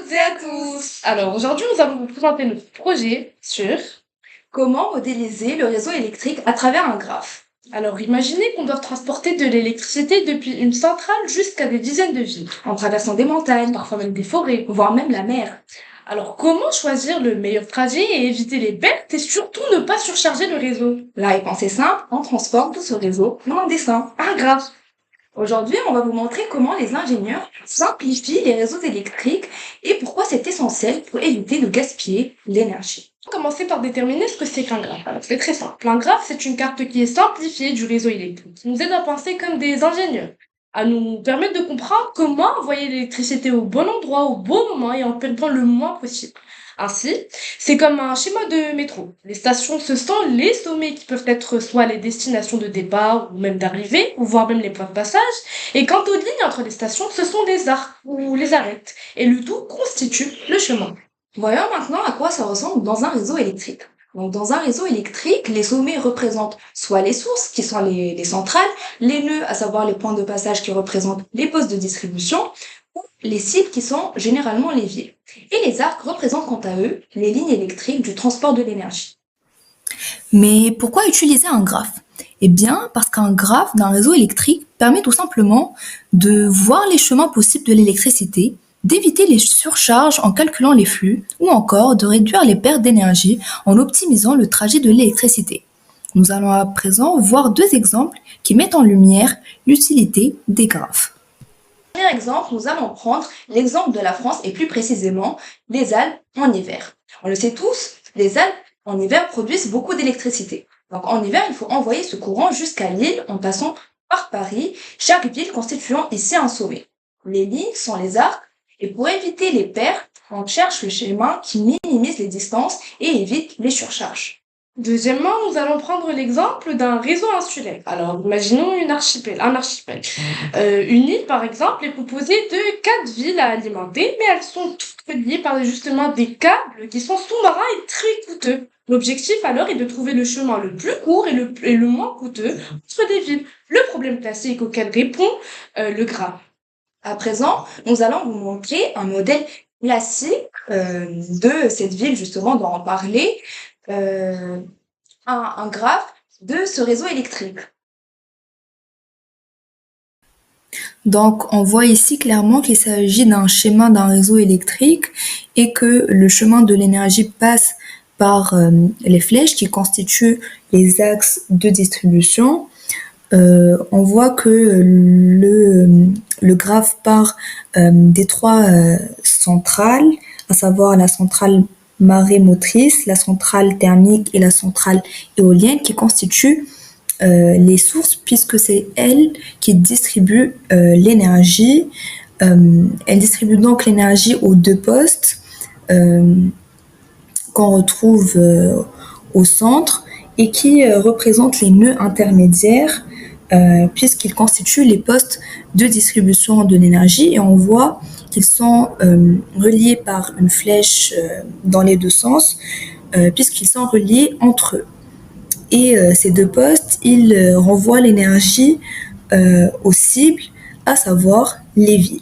toutes et à tous. Alors aujourd'hui, nous allons vous présenter notre projet sur Comment modéliser le réseau électrique à travers un graphe? Alors imaginez qu'on doit transporter de l'électricité depuis une centrale jusqu'à des dizaines de villes, En traversant des montagnes, parfois même des forêts. voire même la mer. Alors comment choisir le meilleur trajet et éviter les pertes et surtout ne pas surcharger le réseau? La réponse est simple, on transforme tout ce réseau en un dessin. Un graphe. Aujourd'hui, on va vous montrer comment les ingénieurs simplifient les réseaux électriques et pourquoi c'est essentiel pour éviter de gaspiller l'énergie. Commencer par déterminer ce que c'est qu'un graphe. Alors, c'est très simple. Un graphe, c'est une carte qui est simplifiée du réseau électrique, qui nous aide à penser comme des ingénieurs, à nous permettre de comprendre comment envoyer l'électricité au bon endroit, au bon moment et en perdant le moins possible. Ainsi, c'est comme un schéma de métro. Les stations, ce sont les sommets qui peuvent être soit les destinations de départ ou même d'arrivée, ou voire même les points de passage. Et quant aux lignes entre les stations, ce sont les arcs ou les arêtes. Et le tout constitue le chemin. Voyons maintenant à quoi ça ressemble dans un réseau électrique. Donc, dans un réseau électrique, les sommets représentent soit les sources, qui sont les centrales, les nœuds, à savoir les points de passage qui représentent les postes de distribution, ou les cibles qui sont généralement les villes. Et les arcs représentent quant à eux les lignes électriques du transport de l'énergie. Mais pourquoi utiliser un graphe? Eh bien, parce qu'un graphe d'un réseau électrique permet tout simplement de voir les chemins possibles de l'électricité, d'éviter les surcharges en calculant les flux, ou encore de réduire les pertes d'énergie en optimisant le trajet de l'électricité. Nous allons à présent voir deux exemples qui mettent en lumière l'utilité des graphes. Premier exemple, nous allons prendre l'exemple de la France et plus précisément les Alpes en hiver. On le sait tous, les Alpes en hiver produisent beaucoup d'électricité. Donc en hiver, il faut envoyer ce courant jusqu'à Lille en passant par Paris, chaque ville constituant ici un sommet. Les lignes sont les arcs et pour éviter les pertes, on cherche le schéma qui minimise les distances et évite les surcharges. Deuxièmement, nous allons prendre l'exemple d'un réseau insulaire. Alors, imaginons un archipel. Une île, par exemple, est composée de 4 villes à alimenter, mais elles sont toutes reliées par justement des câbles qui sont sous-marins et très coûteux. L'objectif alors est de trouver le chemin le plus court et le moins coûteux entre des villes. Le problème classique auquel répond le graphe. À présent, nous allons vous montrer un modèle classique de cette ville justement dont on parlait, un graphe de ce réseau électrique. Donc, on voit ici clairement qu'il s'agit d'un schéma d'un réseau électrique et que le chemin de l'énergie passe par les flèches qui constituent les axes de distribution. On voit que le graphe part des trois centrales, à savoir la centrale marémotrice, la centrale thermique et la centrale éolienne qui constituent les sources puisque c'est elles qui distribuent l'énergie. Elles distribuent donc l'énergie aux deux postes qu'on retrouve au centre et qui représentent les nœuds intermédiaires puisqu'ils constituent les postes de distribution de l'énergie et on voit qu'ils sont reliés par une flèche dans les deux sens puisqu'ils sont reliés entre eux. Et ces deux postes, ils renvoient l'énergie aux cibles, à savoir les villes.